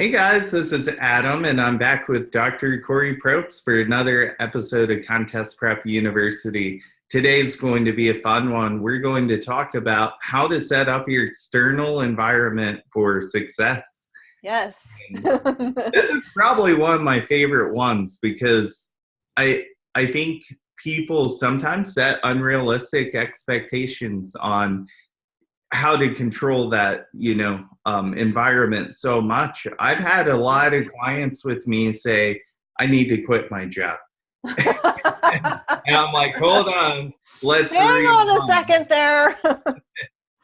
Hey guys, this is Adam, and I'm back with Dr. Kori Propst for another episode of Contest Prep University. Today's going to be a fun one. We're going to talk about how to set up your external environment for success. Yes. This is probably one of my favorite ones because I think people sometimes set unrealistic expectations on how to control that, environment so much. I've had a lot of clients with me say, I need to quit my job. And I'm like, hold on, let's hang on a second there.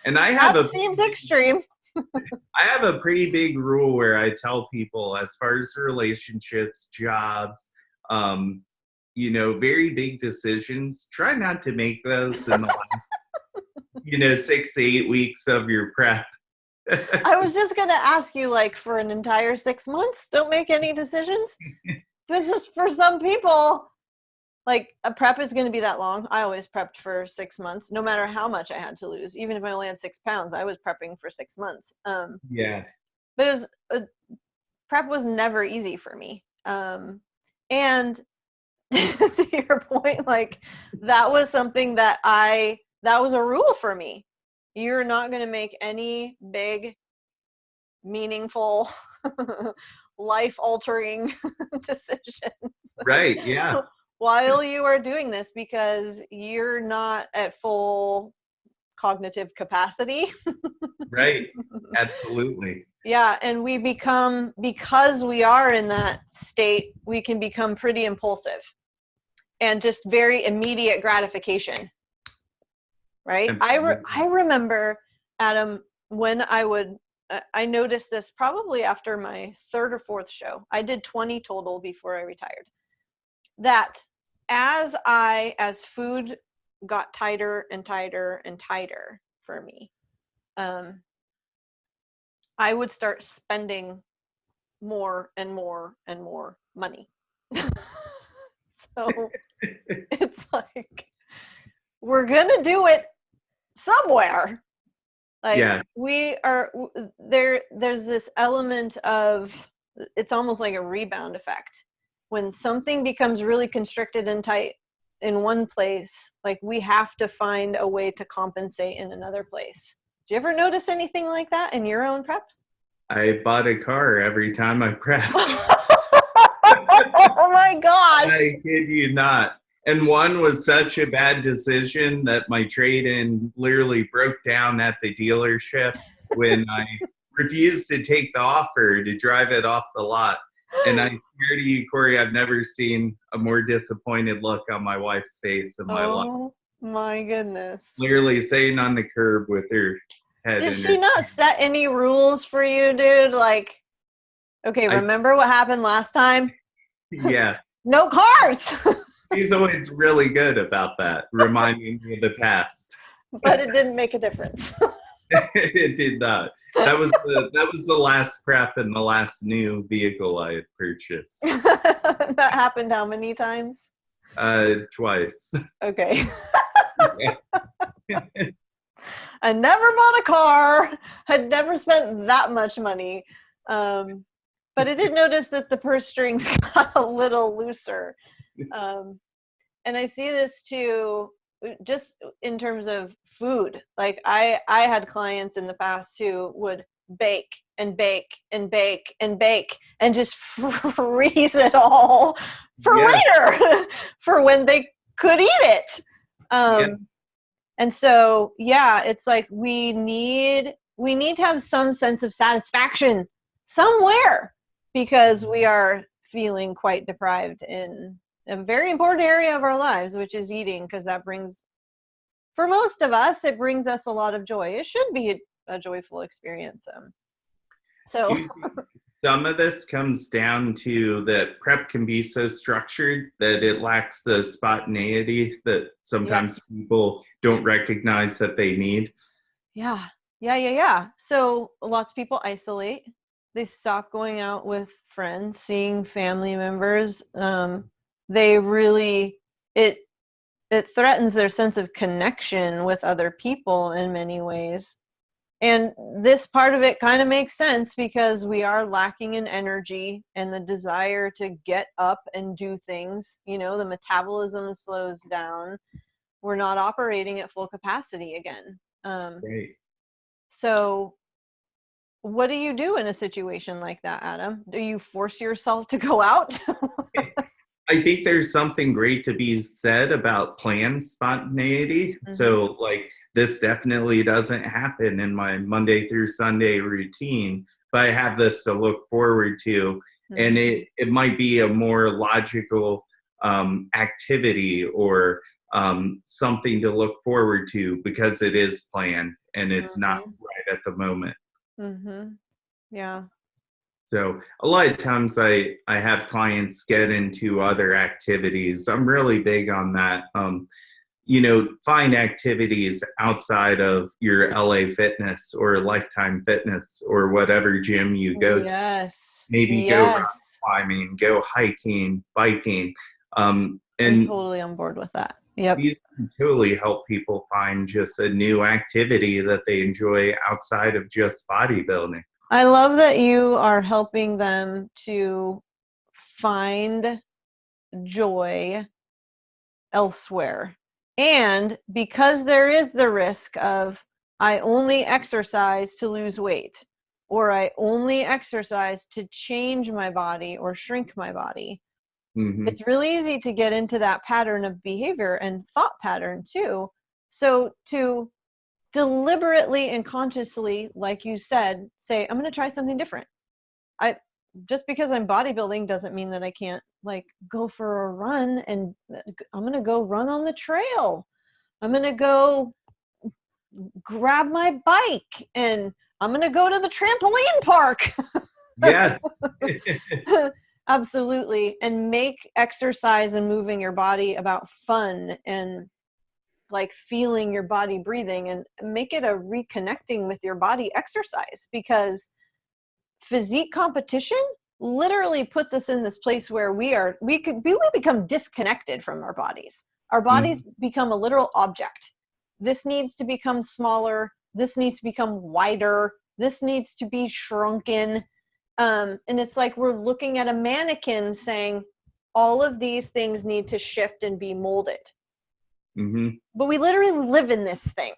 And I have that seems extreme. I have a pretty big rule where I tell people, as far as relationships, jobs, very big decisions, try not to make those in the last 6 to 8 weeks of your prep. I was just going to ask you, for an entire 6 months, don't make any decisions. Because just for some people, a prep is going to be that long. I always prepped for 6 months, no matter how much I had to lose. Even if I only had 6 pounds, I was prepping for 6 months. Yeah. But prep was never easy for me. And to your point, that was something that was a rule for me. You're not going to make any big, meaningful, life-altering decisions. Right, yeah. While you are doing this, because you're not at full cognitive capacity. Right, absolutely. Yeah, and because we are in that state, we can become pretty impulsive and just very immediate gratification. Right? I remember, Adam, when I noticed this probably after my 3rd or 4th show. I did 20 total before I retired. That as food got tighter and tighter and tighter for me, I would start spending more and more and more money. So it's we're gonna do it somewhere. We are there's this element of, it's almost like a rebound effect. When something becomes really constricted and tight in one place, we have to find a way to compensate in another place. Do you ever notice anything like that in your own preps? I bought a car every time I prepped. Oh my gosh. I kid you not. And one was such a bad decision that my trade-in literally broke down at the dealership when I refused to take the offer to drive it off the lot. And I swear to you, Kori, I've never seen a more disappointed look on my wife's face in my life. Oh my goodness. Literally sitting on the curb with her head. Did she not set any rules for you, dude? Okay, remember what happened last time? Yeah. No cars! She's always really good about that, reminding me of the past. But it didn't make a difference. It did not. That was the last prep and the last new vehicle I had purchased. That happened how many times? Twice. Okay. I never bought a car. I'd never spent that much money. But I did notice that the purse strings got a little looser. And I see this too, just in terms of food. I had clients in the past who would bake and bake and bake and bake and just freeze it all for later, for when they could eat it. And so, it's we need to have some sense of satisfaction somewhere, because we are feeling quite deprived in a very important area of our lives, which is eating, because that brings, for most of us, it brings us a lot of joy. It should be a joyful experience. Some of this comes down to that prep can be so structured that it lacks the spontaneity that sometimes people don't recognize that they need. Yeah. So lots of people isolate. They stop going out with friends, seeing family members. They really, it threatens their sense of connection with other people in many ways. And this part of it kind of makes sense because we are lacking in energy and the desire to get up and do things. You know, the metabolism slows down. We're not operating at full capacity again. Right. So what do you do in a situation like that, Adam? Do you force yourself to go out? I think there's something great to be said about planned spontaneity. Mm-hmm. So, like, this definitely doesn't happen in my Monday through Sunday routine, but I have this to look forward to. Mm-hmm. And it might be a more logical activity or something to look forward to because it is planned and it's not right at the moment. Yeah. So a lot of times I have clients get into other activities. I'm really big on that. Find activities outside of your LA Fitness or Lifetime Fitness or whatever gym you go to. Maybe go rock climbing, go hiking, biking. I'm totally on board with that. Yep. These can totally help people find just a new activity that they enjoy outside of just bodybuilding. I love that you are helping them to find joy elsewhere. And because there is the risk of, I only exercise to lose weight, or I only exercise to change my body or shrink my body, it's really easy to get into that pattern of behavior and thought pattern too. So to deliberately and consciously, like you said, say, I'm going to try something different. Just because I'm bodybuilding doesn't mean that I can't like go for a run, and I'm going to go run on the trail. I'm going to go grab my bike and I'm going to go to the trampoline park. Yeah. Absolutely. And make exercise and moving your body about fun and like feeling your body breathing, and make it a reconnecting with your body exercise, because physique competition literally puts us in this place where we become disconnected from our bodies. Our bodies become a literal object. This needs to become smaller. This needs to become wider. This needs to be shrunken. And it's like we're looking at a mannequin saying, all of these things need to shift and be molded. But we literally live in this thing.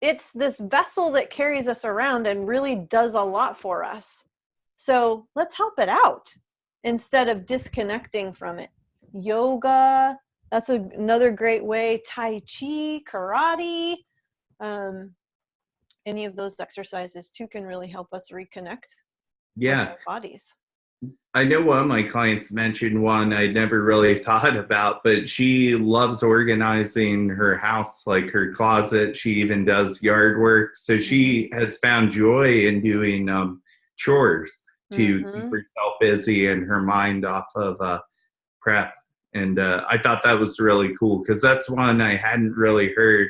It's this vessel that carries us around and really does a lot for us. So let's help it out instead of disconnecting from it. Yoga, that's another great way. Tai Chi, karate, any of those exercises too can really help us reconnect with our bodies. I know one of my clients mentioned one I never really thought about, but she loves organizing her house, like her closet. She even does yard work. So she has found joy in doing chores to keep herself busy and her mind off of prep. And I thought that was really cool because that's one I hadn't really heard.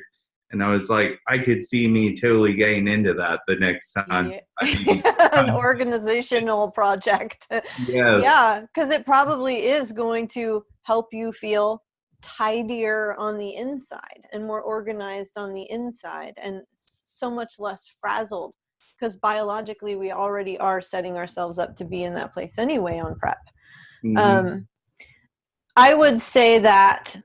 And I was like, I could see me totally getting into that the next time. An organizational project. Yeah, because it probably is going to help you feel tidier on the inside and more organized on the inside and so much less frazzled, because biologically we already are setting ourselves up to be in that place anyway on prep. I would say that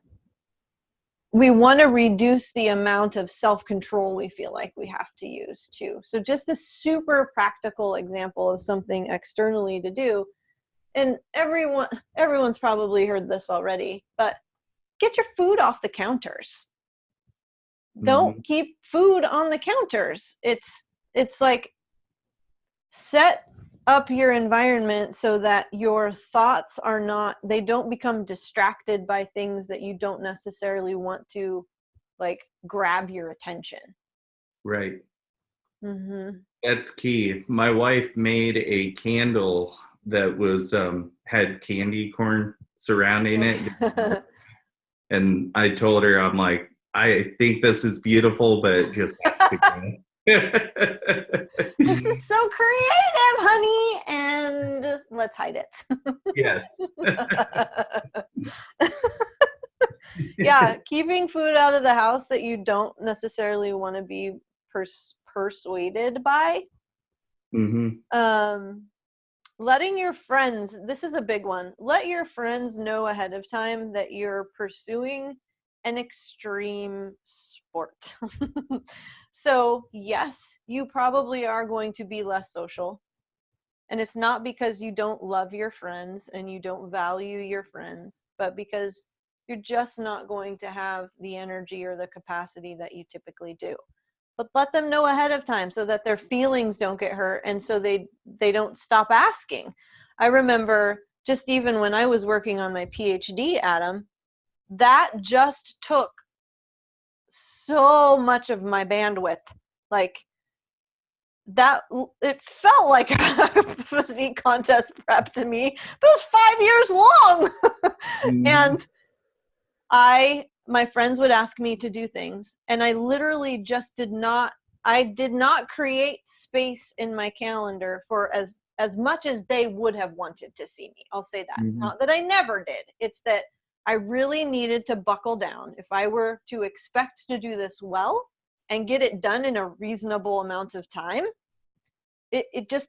we want to reduce the amount of self-control we feel like we have to use too. So just a super practical example of something externally to do, and everyone's probably heard this already, but get your food off the counters. Don't keep food on the counters. It's like set up your environment so that your thoughts they don't become distracted by things that you don't necessarily want to like grab your attention. Right. That's key. My wife made a candle that was had candy corn surrounding it. And I told her, I'm like, I think this is beautiful, but it just has to go. This is so creative, honey, and let's hide it. Yes. Yeah, keeping food out of the house that you don't necessarily want to be persuaded by. Mm-hmm. Letting your friends, this is a big one, let your friends know ahead of time that you're pursuing an extreme sport. So yes, you probably are going to be less social. And it's not because you don't love your friends and you don't value your friends, but because you're just not going to have the energy or the capacity that you typically do. But let them know ahead of time so that their feelings don't get hurt, and so they don't stop asking. I remember just even when I was working on my PhD, Adam, that just took so much of my bandwidth. Like, that, it felt like a physique contest prep to me, but it was 5 years long. Mm-hmm. And my friends would ask me to do things, and I literally just did not create space in my calendar for as much as they would have wanted to see me. I'll say that. It's Mm-hmm. not that I never did. It's that I really needed to buckle down. If I were to expect to do this well and get it done in a reasonable amount of time, it just,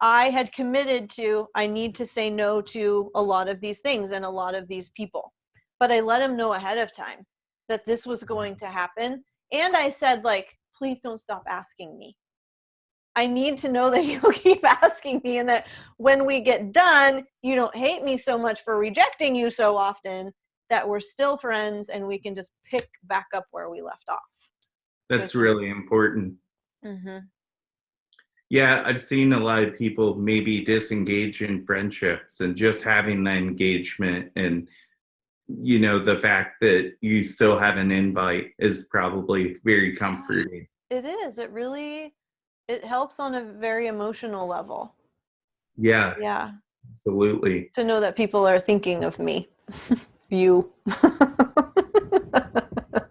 I had committed to, I need to say no to a lot of these things and a lot of these people. But I let them know ahead of time that this was going to happen. And I said, like, please don't stop asking me. I need to know that you'll keep asking me, and that when we get done, you don't hate me so much for rejecting you so often, that we're still friends and we can just pick back up where we left off. That's really important. Mm-hmm. Yeah, I've seen a lot of people maybe disengage in friendships, and just having that engagement and, the fact that you still have an invite is probably very comforting. It is. It helps on a very emotional level. Yeah, Yeah. absolutely. To know that people are thinking of me. You.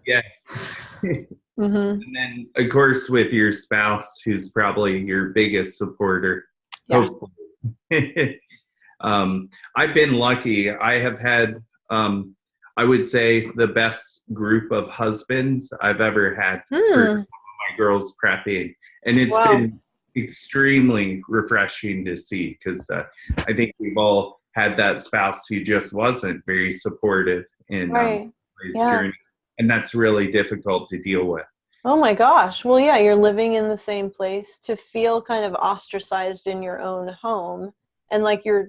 Yes. Mm-hmm. And then, of course, with your spouse, who's probably your biggest supporter, Yeah. hopefully. I've been lucky. I have had, I would say, the best group of husbands I've ever had for my girls prepping. And it's been extremely refreshing to see, because I think we've all had that spouse who just wasn't very supportive in his journey. And that's really difficult to deal with. Oh my gosh. Well, yeah, you're living in the same place, to feel kind of ostracized in your own home and like you're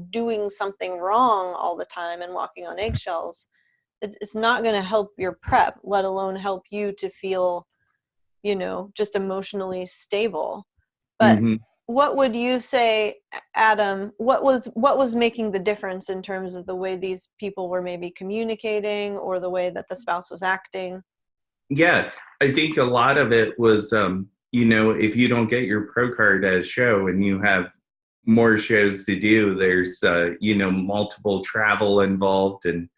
doing something wrong all the time and walking on eggshells. It's not going to help your prep, let alone help you to feel, just emotionally stable. But what would you say, Adam, what was making the difference in terms of the way these people were maybe communicating or the way that the spouse was acting? Yeah, I think a lot of it was, if you don't get your pro card at a show and you have more shows to do, there's, multiple travel involved. And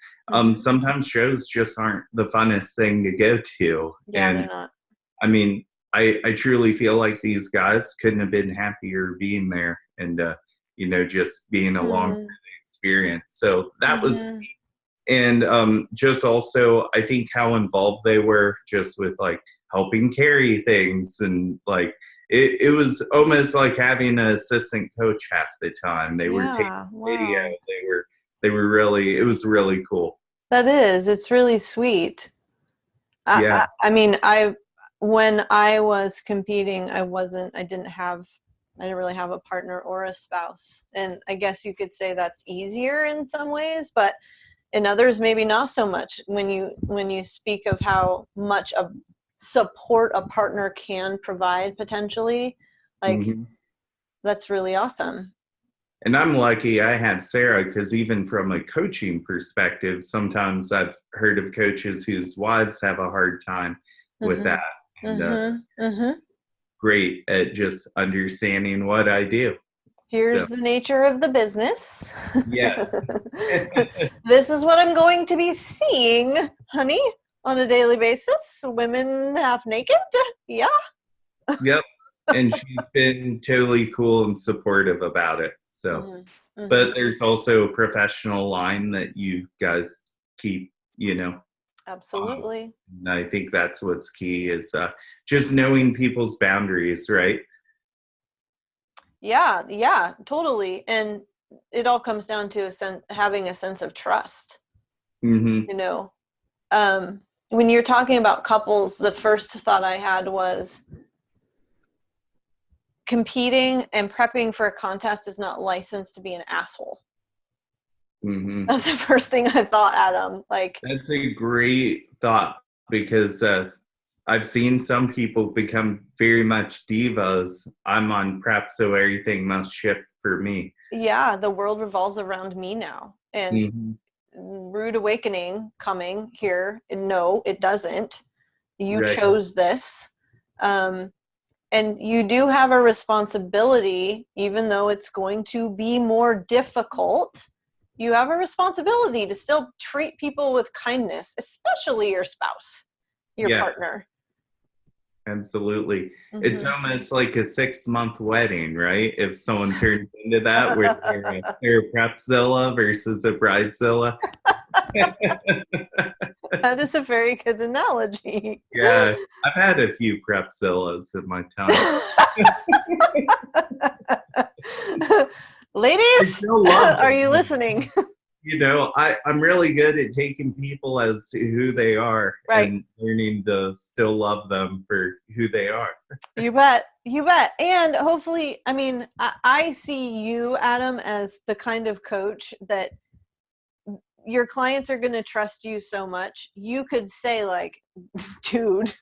sometimes shows just aren't the funnest thing to go to. Yeah, and they're not. I mean, I truly feel like these guys couldn't have been happier being there, and, just being along for the experience. So that was, and just also, I think how involved they were just with like helping carry things, and like it was almost like having an assistant coach half the time. They were taking video. They were really, it was really cool. That is, it's really sweet. Yeah. I mean, when I was competing, I didn't really have a partner or a spouse. And I guess you could say that's easier in some ways, but in others, maybe not so much. When you speak of how much of support a partner can provide potentially, like, that's really awesome. And I'm lucky I have Sarah, because even from a coaching perspective, sometimes I've heard of coaches whose wives have a hard time with that. And great at just understanding what I do. Here's the nature of the business. Yes. This is what I'm going to be seeing, honey, on a daily basis. Women half naked. Yeah. Yep. And she's been totally cool and supportive about it. So, but there's also a professional line that you guys keep, Absolutely. And I think that's what's key is just knowing people's boundaries, right? Yeah, yeah, totally. And it all comes down to having a sense of trust, Mm-hmm. you know. When you're talking about couples, the first thought I had was competing and prepping for a contest is not licensed to be an asshole. Mm-hmm. That's the first thing I thought, Adam. Like, That's a great thought because I've seen some people become very much divas. I'm on prep, so everything must shift for me. yeah, the world revolves around me now. And Mm-hmm. rude awakening coming here. No, it doesn't. You Right. chose this. And you do have a responsibility, even though it's going to be more difficult. You have a responsibility to still treat people with kindness, especially your spouse, your Yeah, partner. absolutely. It's Mm-hmm. almost like a 6-month wedding, right? If someone turns into that, where they're a prepzilla versus a bridezilla. That is a very good analogy. Yeah, I've had a few prepzillas in my time. I Ladies, still love are you them. listening? I'm really good at taking people as to who they are Right. and learning to still love them for who they are. You bet. You bet. And hopefully, I mean, I see you, Adam, as the kind of coach that your clients are going to trust you so much. You could say, like, dude,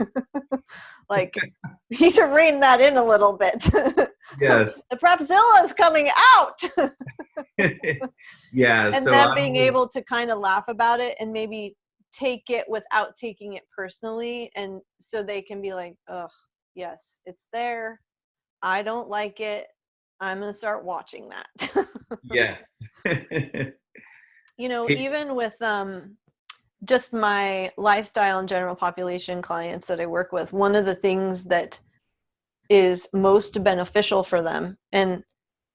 like, you need to rein that in a little bit. Yes. The Prepzilla is coming out. Yeah. And So them being able to kind of laugh about it and maybe take it without taking it personally. And so they can be like, oh, yes, it's there. I don't like it. I'm going to start watching that. yes. You know, Hey, even with just my lifestyle and general population clients that I work with, one of the things that is most beneficial for them and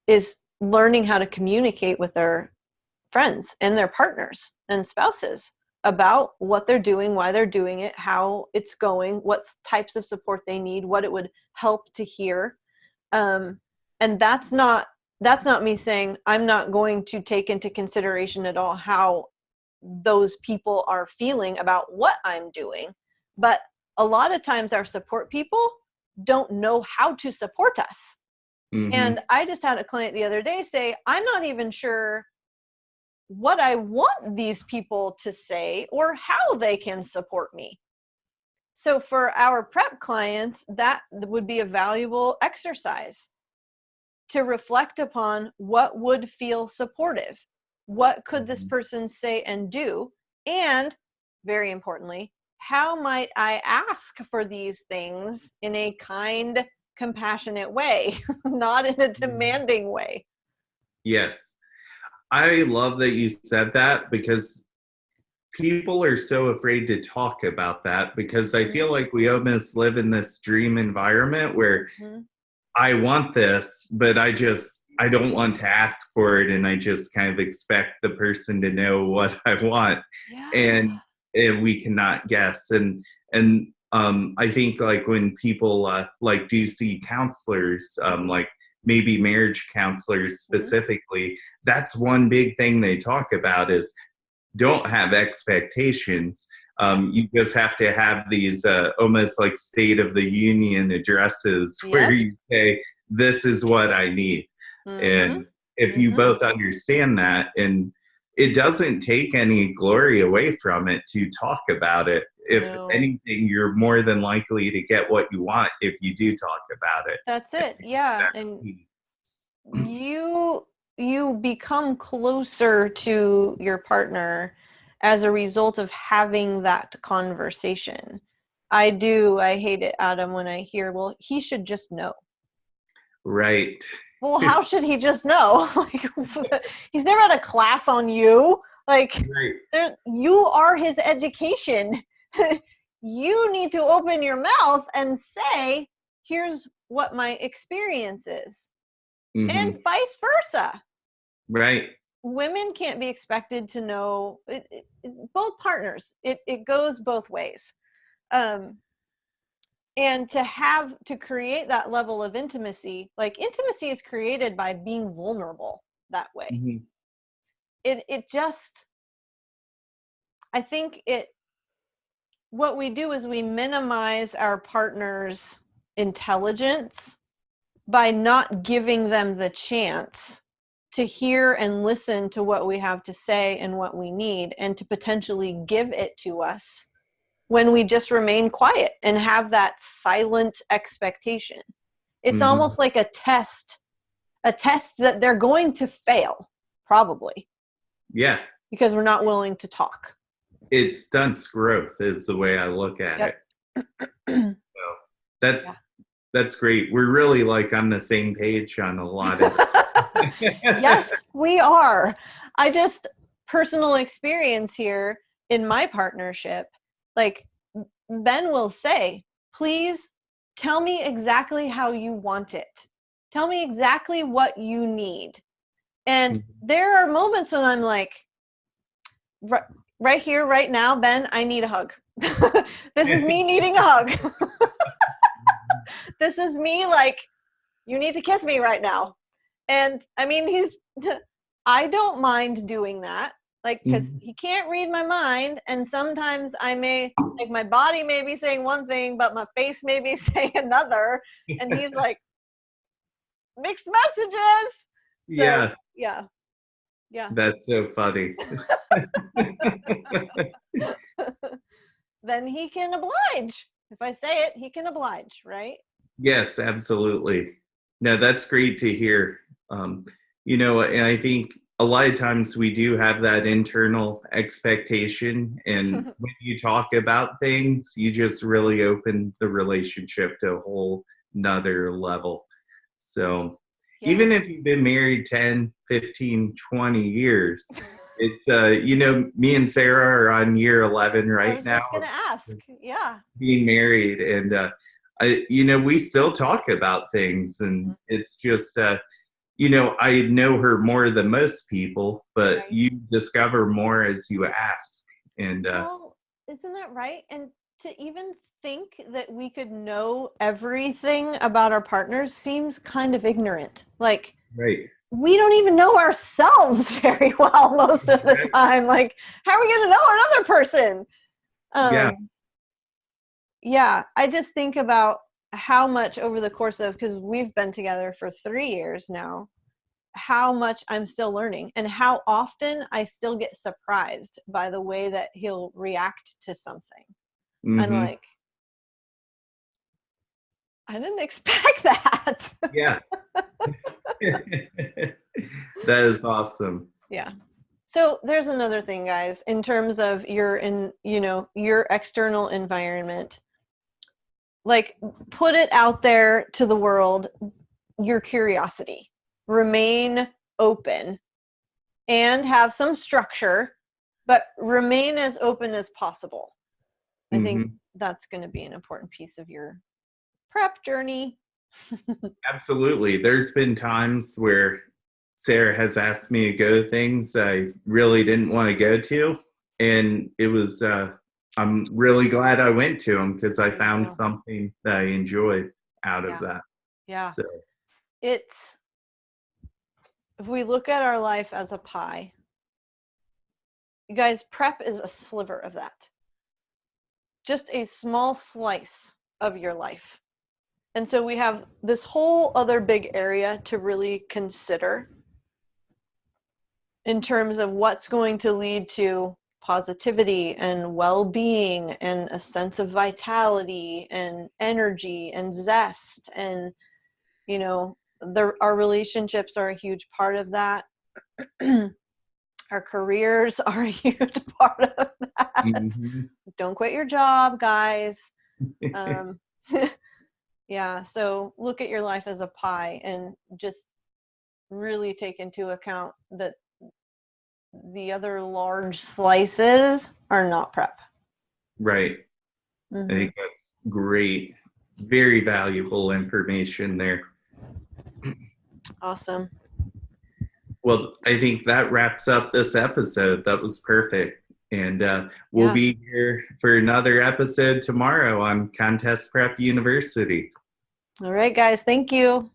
is learning how to communicate with their friends and their partners and spouses about what they're doing, why they're doing it, how it's going, what types of support they need, what it would help to hear. And that's not me saying I'm not going to take into consideration at all how those people are feeling about what I'm doing. But a lot of times our support people don't know how to support us. mm-hmm. And I just had a client the other day say, I'm not even sure what I want these people to say or how they can support me. So for our prep clients, that would be a valuable exercise to reflect upon what would feel supportive. What could this person say and do? And very importantly, how might I ask for these things in a kind, compassionate way, not in a demanding way? Yes. I love that you said that because people are so afraid to talk about that because I feel like we almost live in this dream environment where Mm-hmm. I want this, but I don't want to ask for it, and I just kind of expect the person to know what I want, Yeah. and we cannot guess. And I think like when people like do see counselors, like maybe marriage counselors Mm-hmm. specifically, that's one big thing they talk about is don't have expectations. You just have to have these almost like State of the Union addresses where Yep. you say, this is what I need. Mm-hmm. And if you Mm-hmm. both understand that, and it doesn't take any glory away from it to talk about it. If No. anything, you're more than likely to get what you want if you do talk about it. That's it. Yeah. And you become closer to your partner as a result of having that conversation. I hate it, Adam, when I hear, well, he should just know. Right. Well, how should he just know? Like, he's never had a class on you. Like, Right. you are his education. You need to open your mouth and say, here's what my experience is. Mm-hmm. And vice versa. Right. Women can't be expected to know. both partners. It goes both ways. And to create that level of intimacy, like intimacy is created by being vulnerable that way. Mm-hmm. It just, I think what we do is we minimize our partner's intelligence by not giving them the chance to hear and listen to what we have to say and what we need, and to potentially give it to us when we just remain quiet and have that silent expectation. It's Mm-hmm. almost like a test that they're going to fail, probably. Yeah. Because we're not willing to talk. It stunts growth is the way I look at it. So that's great. We're really like on the same page on a lot of Yes, we are. I just, personal experience here in my partnership, like Ben will say, please tell me exactly how you want it. Tell me exactly what you need. And there are moments when I'm like, right here, right now, Ben, I need a hug. This is me needing a hug. This is me like, you need to kiss me right now. And I mean, I don't mind doing that. Like, because he can't read my mind. And sometimes I may, like, my body may be saying one thing, but my face may be saying another. And he's like, mixed messages. So, yeah. That's so funny. Then he can oblige. If I say it, he can oblige, right? Yes, absolutely. No, that's great to hear. You know, and I think a lot of times we do have that internal expectation, and when you talk about things, you just really open the relationship to a whole nother level. So even if you've been married 10, 15, 20 years, it's, you know, me and Sarah are on year 11 right now. I was just going to ask. Yeah. Being married, and you know, we still talk about things, and it's just, you know, I know her more than most people, but you discover more as you ask. And well, isn't that right? And to even think that we could know everything about our partners seems kind of ignorant. Like, we don't even know ourselves very well most of the time. Like, how are we going to know another person? Yeah, I just think about how much over the course of, because we've been together for 3 years now, how much I'm still learning, and how often I still get surprised by the way that he'll react to something. I'm like, I didn't expect that. Yeah. That is awesome. Yeah. So there's another thing, guys, in terms of your external environment. Like, put it out there to the world, your curiosity. Remain open and have some structure, but remain as open as possible. I think that's going to be an important piece of your prep journey. Absolutely. There's been times where Sarah has asked me to go to things I really didn't want to go to, and it was I'm really glad I went to them because I found something that I enjoyed out of that. Yeah. So it's, if we look at our life as a pie, you guys, prep is a sliver of that. Just a small slice of your life. And so we have this whole other big area to really consider in terms of what's going to lead to positivity and well-being and a sense of vitality and energy and zest. And, you know, our relationships are a huge part of that. Our careers are a huge part of that. Don't quit your job, guys. Yeah, so look at your life as a pie and just really take into account that the other large slices are not prep. Right. I think that's great. Very valuable information there. Awesome. Well, I think that wraps up this episode. That was perfect. And we'll be here for another episode tomorrow on Contest Prep University. All right, guys. Thank you.